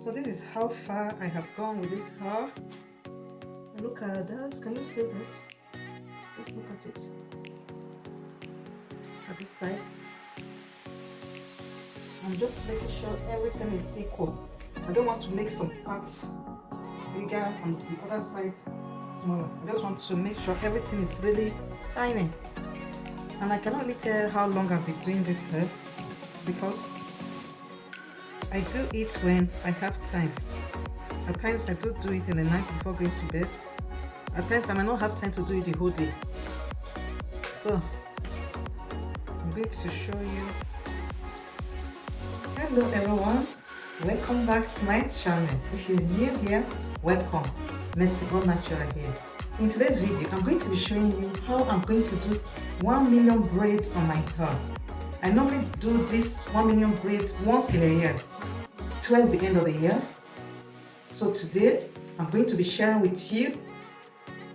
So this is how far I have gone with this hair. Look at this. Can you see this? Let's look at it. At this side. I'm just making sure everything is equal. I don't want to make some parts bigger and the other side smaller. I just want to make sure everything is really tiny. And I cannot really tell how long I've been doing this hair because I do it when I have time. At times I do it in the night before going to bed. At times I might not have time to do it the whole day. So I'm going to show you. Hello everyone, welcome back to my channel. If you're new here, welcome. Merci All Natural here. In today's video, I'm going to be showing you how I'm going to do 1 million braids on my hair. I normally do this 1 million braids once in a year, towards the end of the year. So today, I'm going to be sharing with you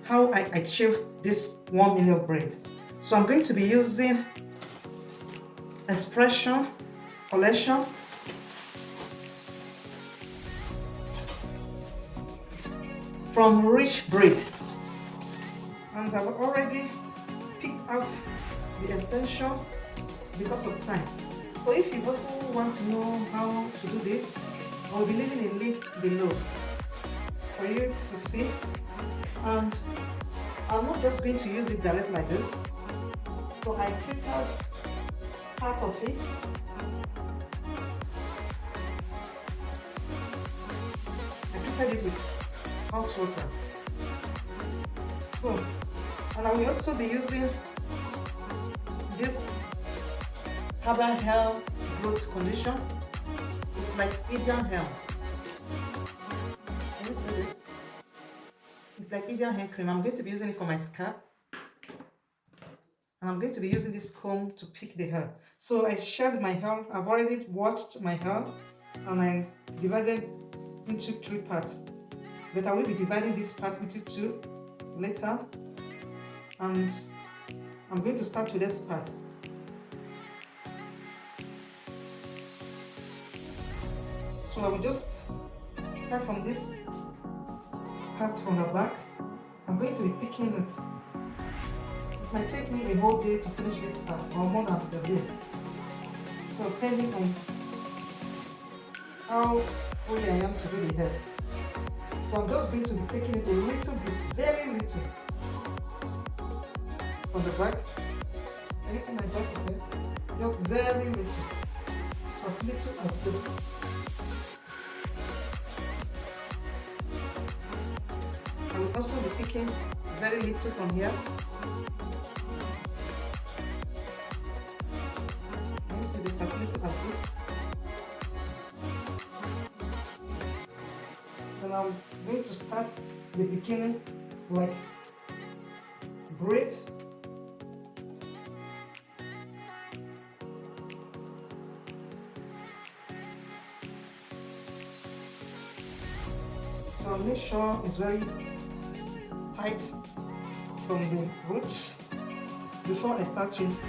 how I achieve this 1 million braid. So I'm going to be using Expression collection from Rich Braid, and I've already picked out the extension because of time. So if you also want to know how to do this, I'll be leaving a link below for you to see. And I'm not just going to use it directly like this, so I treat out part of it. I treated it with hot water. So, and I will also be using this herbal hair growth condition. It's like Indian hair. Can you see this? It's like Indian hair cream. I'm going to be using it for my scalp. And I'm going to be using this comb to pick the hair. So I shaved my hair. I've already washed my hair and I divided into 3 parts. But I will be dividing this part into 2 later. And I'm going to start with this part. So I will just start from this part from the back. I'm going to be picking it. It might take me a whole day to finish this part, or more than a day. So depending on how full I am to do the hair. So I'm just going to be taking it a little bit, very little, from the back. Can you see my back here? Just very little, as little as this. I will also be picking very little from here. Can you see this, as little as this? And I'm going to start the beginning like braid. So I'll make sure it's very tight from the roots before I start twisting.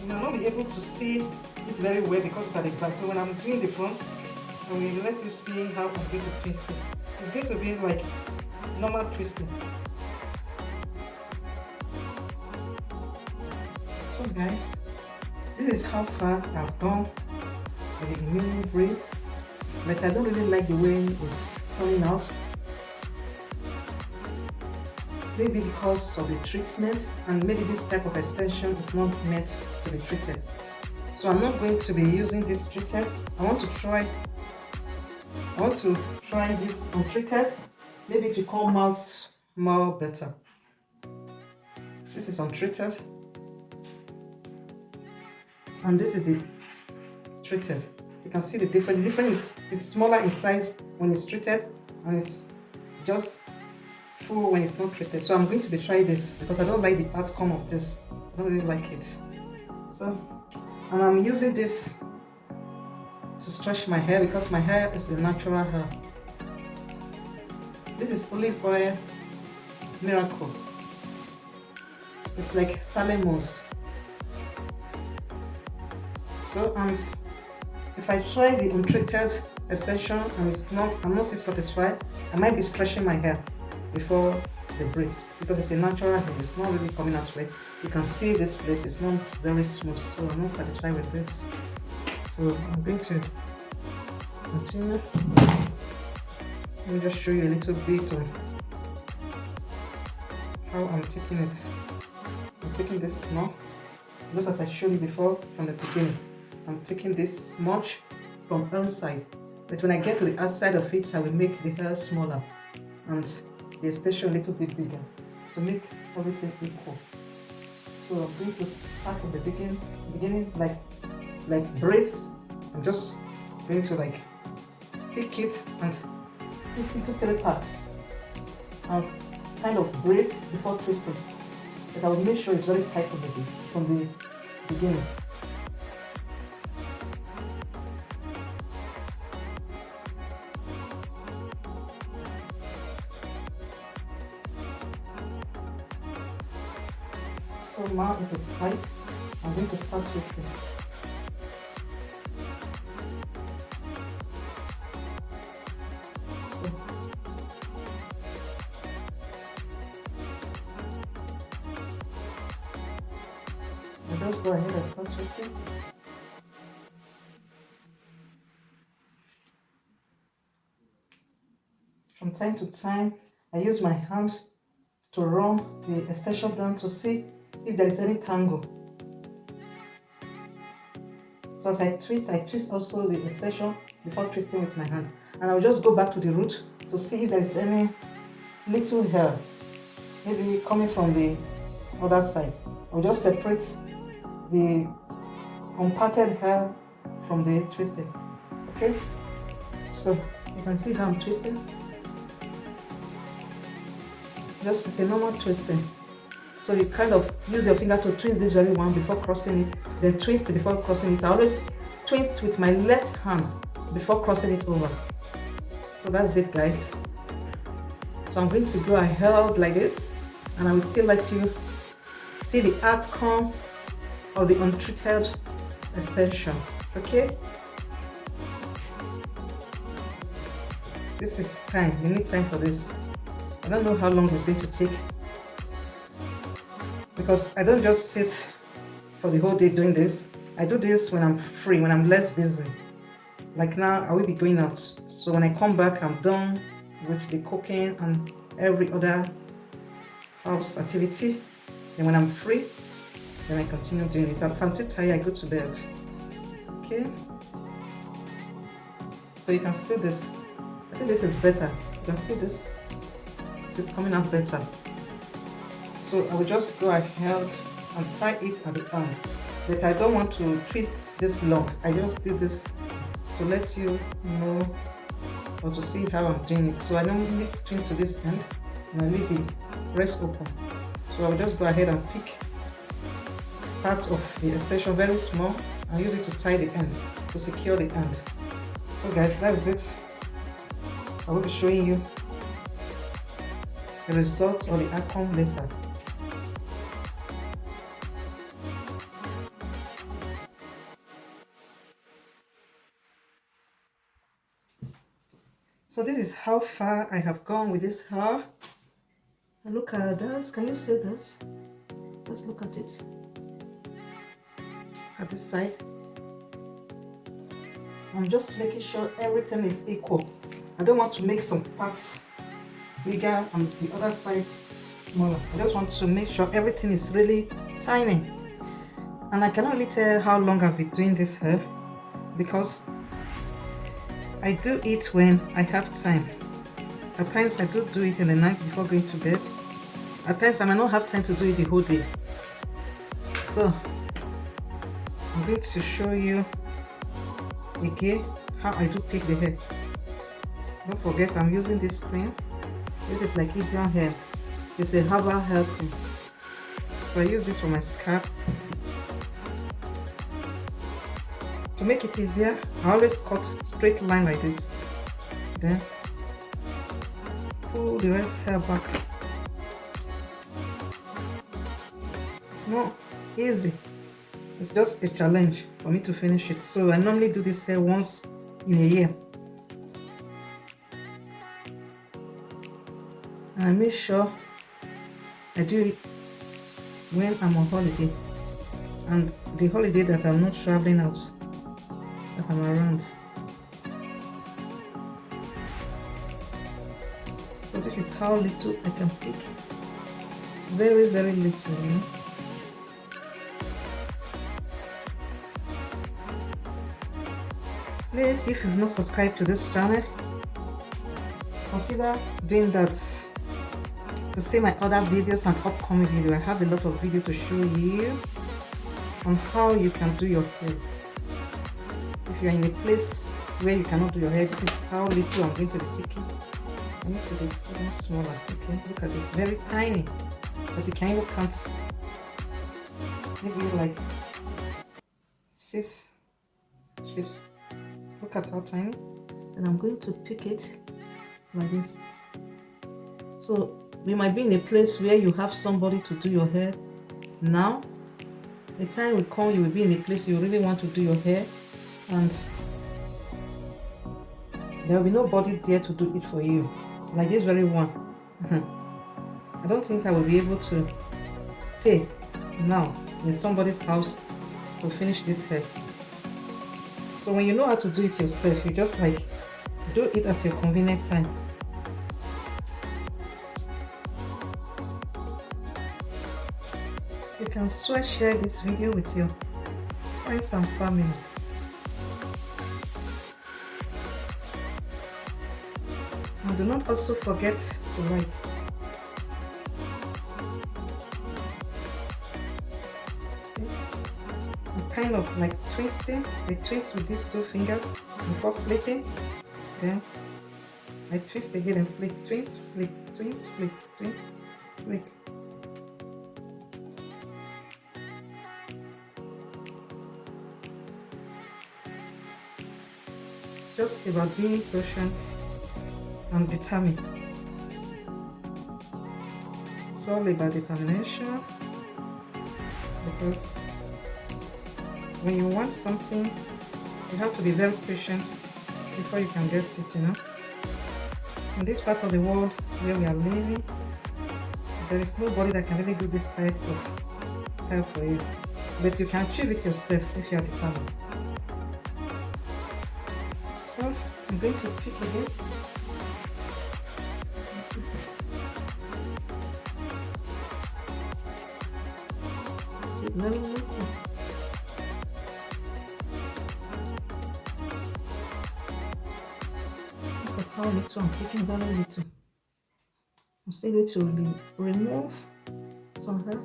You might not be able to see it very well because it's at the back. So when I'm doing the front, I will let you see how I'm going to twist it. It's going to be like normal twisting. So guys, this is how far I've gone with the mini braids. But I don't really like the way it's turning out. Maybe because of the treatment, and maybe this type of extension is not meant to be treated. So I'm not going to be using this treated. I want to try this untreated. Maybe it will come out more better. This is untreated. And this is the treated. You can see the difference. The difference is smaller in size when it's treated, and it's just full when it's not treated. So I'm going to be trying this because I don't like the outcome of this. I don't really like it. So, and I'm using this to stretch my hair because my hair is a natural hair. This is olive oil miracle. It's like Stanley Moss. So I'm if I try the untreated extension and I'm not still satisfied, I might be stretching my hair before the braid, because it's a natural hair, it's not really coming out well. You can see this place is not very smooth, so I'm not satisfied with this. So I'm going to continue. Let me just show you a little bit on how I'm taking it. I'm taking this small, just as I showed you before from the beginning. I'm taking this much from outside, but when I get to the outside of it, I will make the hair smaller and the extension a little bit bigger to make everything equal. So I'm going to start from the beginning like braids. I'm just going to like pick it and put it into 3 parts and kind of braid before twisting. But I will make sure it's very tight from the beginning. So now it is tight. I'm going to start twisting. So just go ahead and start twisting. From time to time, I use my hand to run the extension down to see if there is any tangle. So as I twist also the extension before twisting with my hand. And I'll just go back to the root to see if there is any little hair, maybe coming from the other side. I'll just separate the unparted hair from the twisting. Okay? So you can see how I'm twisting. Just it's a normal twisting. So you kind of use your finger to twist this very one before crossing it, then twist it before crossing it. I always twist with my left hand before crossing it over. So that's it, guys. So I'm going to go ahead like this, and I will still let you see the outcome of the untreated extension. Okay? This is time. You need time for this. I don't know how long it's going to take, because I don't just sit for the whole day doing this. I do this when I'm free, when I'm less busy. Like now, I will be going out. So when I come back, I'm done with the cooking and every other house activity. And when I'm free, then I continue doing it. If I'm too tired, I go to bed. Okay? So you can see this. I think this is better. You can see this. This is coming out better. So I will just go ahead and tie it at the end. But I don't want to twist this long. I just did this to let you know or to see how I'm doing it. So I normally twist to this end and I leave the rest open. So I will just go ahead and pick part of the extension very small and use it to tie the end, to secure the end. So guys, that's it. I will be showing you the results or the outcome later. So this is how far I have gone with this hair. And look at this. Can you see this? Let's look at it. At this side. I'm just making sure everything is equal. I don't want to make some parts bigger and the other side smaller. I just want to make sure everything is really tiny. And I cannot really tell how long I've been doing this hair, because I do it when I have time. At times I do it in the night before going to bed. At times I might not have time to do it the whole day. So I'm going to show you again how I do pick the hair. Don't forget I'm using this cream. This is like Indian hair. It's a herbal hair cream. So I use this for my scalp. To make it easier, I always cut straight line like this. Then pull the rest hair back. It's not easy, It's just a challenge for me to finish it. So I normally do this hair once in a year. And I make sure I do it when I'm on holiday. And the holiday that I'm not traveling out, that I'm around. So this is how little I can pick. Very, very little, you know. Please, if you've not subscribed to this channel, consider doing that to see my other videos and upcoming video. I have a lot of video to show you on how you can do your hair. If you're in a place where you cannot do your hair, this is how little I'm going to be picking. Let me see this one smaller. Okay, look at this, very tiny, but you can even count maybe like 6 strips. Look at how tiny. And I'm going to pick it like this. So you might be in a place where you have somebody to do your hair now. The time will come, you will be in a place you really want to do your hair, and there will be nobody there to do it for you. Like this very one. I don't think I will be able to stay now in somebody's house to finish this hair. So when you know how to do it yourself, you just like do it at your convenient time. You can also share this video with your friends and family. And do not also forget to like. See? I'm kind of like twisting. I twist with these 2 fingers before flipping. Then I twist again and flick, twist, flick, twist, flick, twist, flick. It's just about being patient and determined. It's all about determination, because when you want something, you have to be very patient before you can get it, you know. In this part of the world where we are living, there is nobody that can really do this type of help for you, but you can achieve it yourself if you are determined. So I'm going to pick again. Very little. Look at how little I'm picking, very little. I'm still going to remove some hair.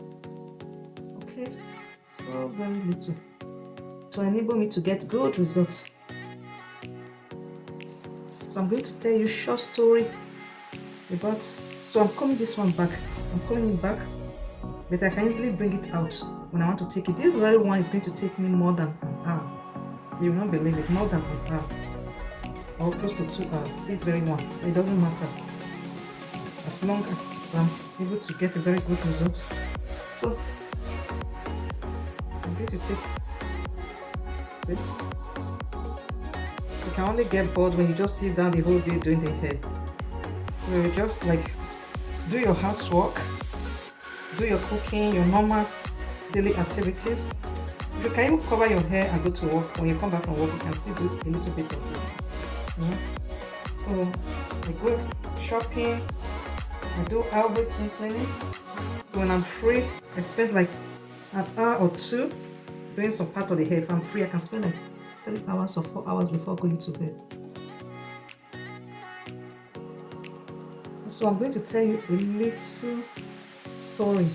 Okay, so very little to enable me to get good results. So I'm going to tell you a short story about. So I'm coming this one back. I'm coming it back, but I can easily bring it out when I want to take it. This very one is going to take me more than an hour. You will not believe it, more than an hour, or close to 2 hours. This very one, it doesn't matter, as long as I'm able to get a very good result. So I'm going to take this. You can only get bored when you just sit down the whole day doing the hair. So you just like do your housework, do your cooking, your normal daily activities. If you can even cover your hair and go to work, when you come back from work, you can still do a little bit of it. So I go shopping, I do everything cleaning. So when I'm free, I spend like an hour or 2 doing some part of the hair. If I'm free, I can spend like 3 hours or 4 hours before going to bed. So I'm going to tell you a little story,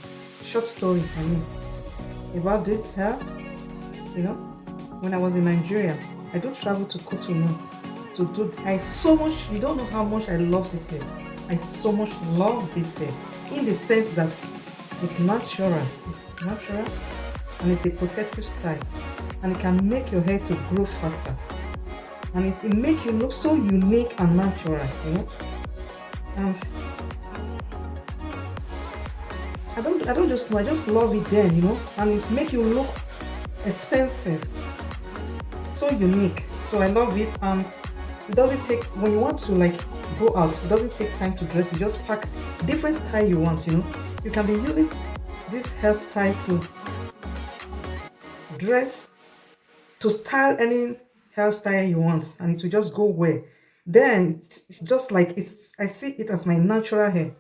short story, I mean, about this hair. You know, when I was in Nigeria, I don't travel to Cotonou to do. I so much, you don't know how much I love this hair. I so much love this hair, in the sense that it's natural, and it's a protective style, and it can make your hair to grow faster, and it make you look so unique and natural, you know. And I don't just know, I just love it then, you know, and it make you look expensive, so unique. So I love it, and it doesn't take, when you want to like go out, it doesn't take time to dress. You just pack different style you want, you know. You can be using this hairstyle to dress, to style any hairstyle you want, and it will just go well. Then it's just like, it's, I see it as my natural hair.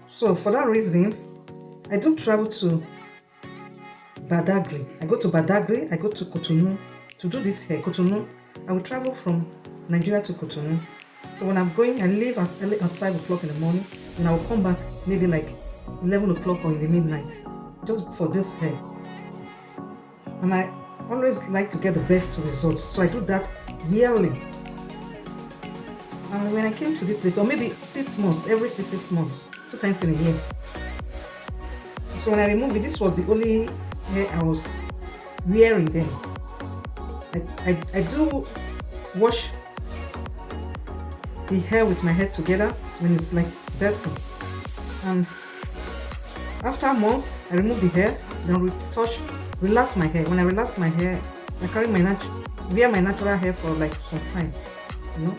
So for that reason, I do travel to Badagry. I go to Badagry, I go to Cotonou to do this hair. Cotonou, I will travel from Nigeria to Cotonou. So when I'm going, I leave as early as 5 o'clock in the morning, and I will come back maybe like 11 o'clock or in the midnight, just for this hair. And I always like to get the best results, so I do that yearly. And when I came to this place, or maybe 6 months, every 6 months, 2 times in a year. So when I removed it, this was the only hair I was wearing then. I do wash the hair with my head together when it's like dirty. And after months, I remove the hair, then relax my hair. When I relax my hair, I carry wear my natural hair for like some time, you know.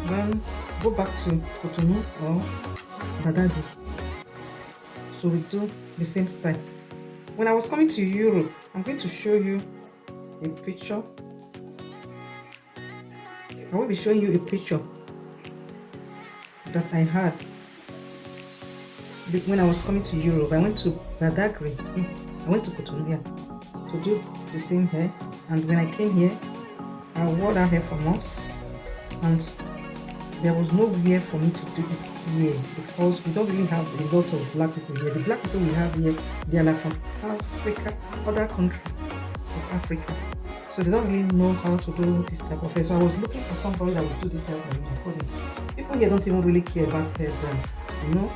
Then go back to Cotonou or Badagry. So we do the same style. When I was coming to Europe, I'm going to show you a picture. I will be showing you a picture that I had when I was coming to Europe. I went to Badagry. I went to Cotonou, yeah, to do the same hair. And when I came here, I wore that hair for months, and there was nowhere for me to do it here, because we don't really have a lot of black people here. The black people we have here, they are like from Africa, other countries of Africa. So they don't really know how to do this type of hair. So I was looking for somebody that would do this hair for me. I couldn't. People here don't even really care about hair then, you know.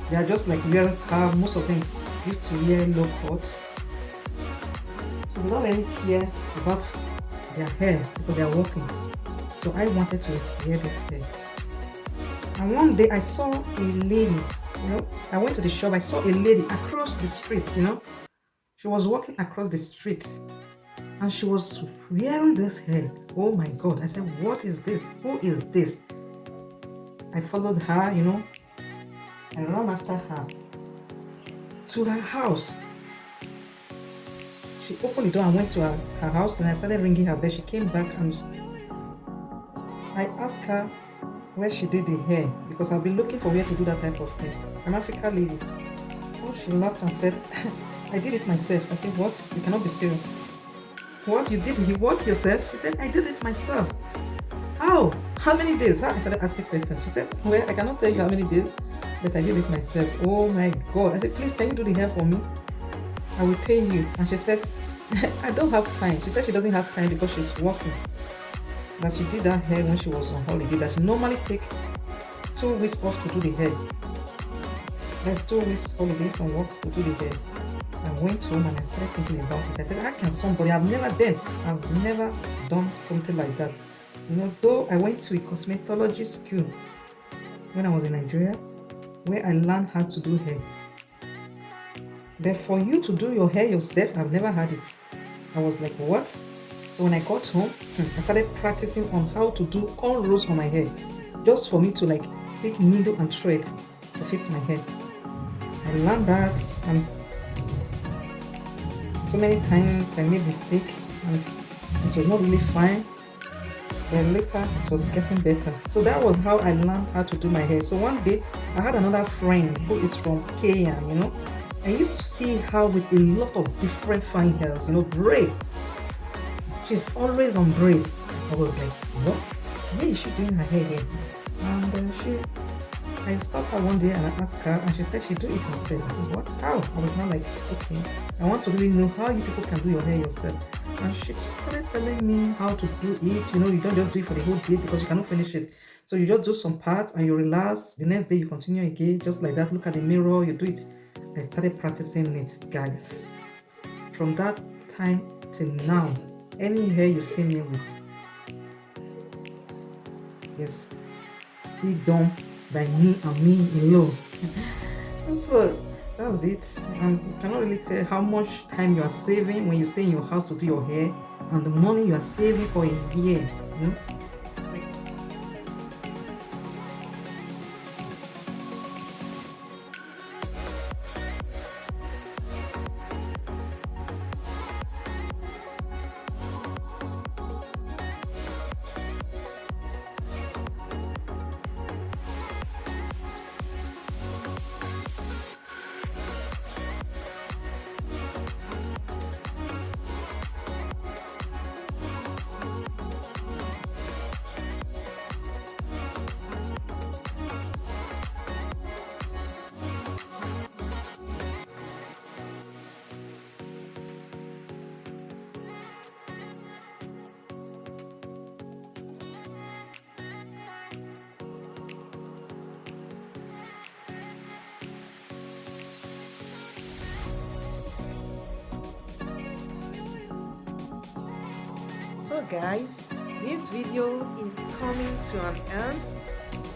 They are just like wearing cap. Most of them used to wear low cuts. So they don't really care about their hair because they are working. So I wanted to wear this hair. And one day I saw a lady, you know, I went to the shop, I saw a lady across the street, you know. She was walking across the street and she was wearing this hair. Oh my God. I said, what is this? Who is this? I followed her, you know. I ran after her to her house. She opened the door and went to her house. Then I started ringing her bell. She came back and I asked her where she did the hair, because I've been looking for where to do that type of hair. An African lady. Oh, she laughed and said, I did it myself. I said, what? You cannot be serious. What? You did it? What yourself? She said, I did it myself. How? How many days? I started asking questions. She said, well, I cannot tell you how many days, but I did it myself. Oh my God. I said, please, can you do the hair for me? I will pay you. And she said, I don't have time. She said she doesn't have time because she's working. That she did that hair when she was on holiday, that she normally take 2 weeks off to do the hair. There's 2 weeks holiday from work to do the hair. I went home and I started thinking about it. I said, how can somebody, I've never done something like that. You know, though I went to a cosmetology school when I was in Nigeria, where I learned how to do hair. But for you to do your hair yourself, I've never had it. I was like, what? So when I got home, I started practicing on how to do cornrows on my hair, just for me to like pick needle and thread to fix my hair. I learned that, and so many times I made mistake and it was not really fine. Then later it was getting better. So that was how I learned how to do my hair. So one day I had another friend who is from Kenya, you know. I used to see her with a lot of different fine hairs, you know, braids. She's always on braids. I was like, what? Where is she doing her hair here? And I stopped her one day and I asked her, and she said she do it herself. I said, what? How? I was not like, okay, I want to really know how you people can do your hair yourself. And she started telling me how to do it. You know, you don't just do it for the whole day because you cannot finish it. So you just do some parts and you relax. The next day you continue again, just like that. Look at the mirror, you do it. I started practicing it, guys. From that time till now, any hair you see me with is be done by me and me alone. So That's it. And you cannot really tell how much time you are saving when you stay in your house to do your hair and the money you are saving for a year. You know? So guys, this video is coming to an end,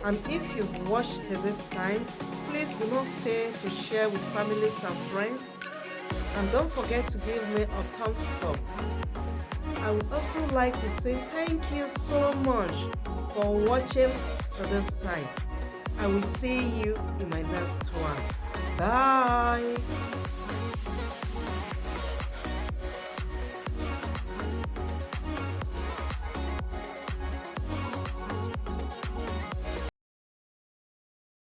and if you've watched till this time, please do not fail to share with families and friends, and don't forget to give me a thumbs up. I would also like to say thank you so much for watching till this time. I will see you in my next one. Bye.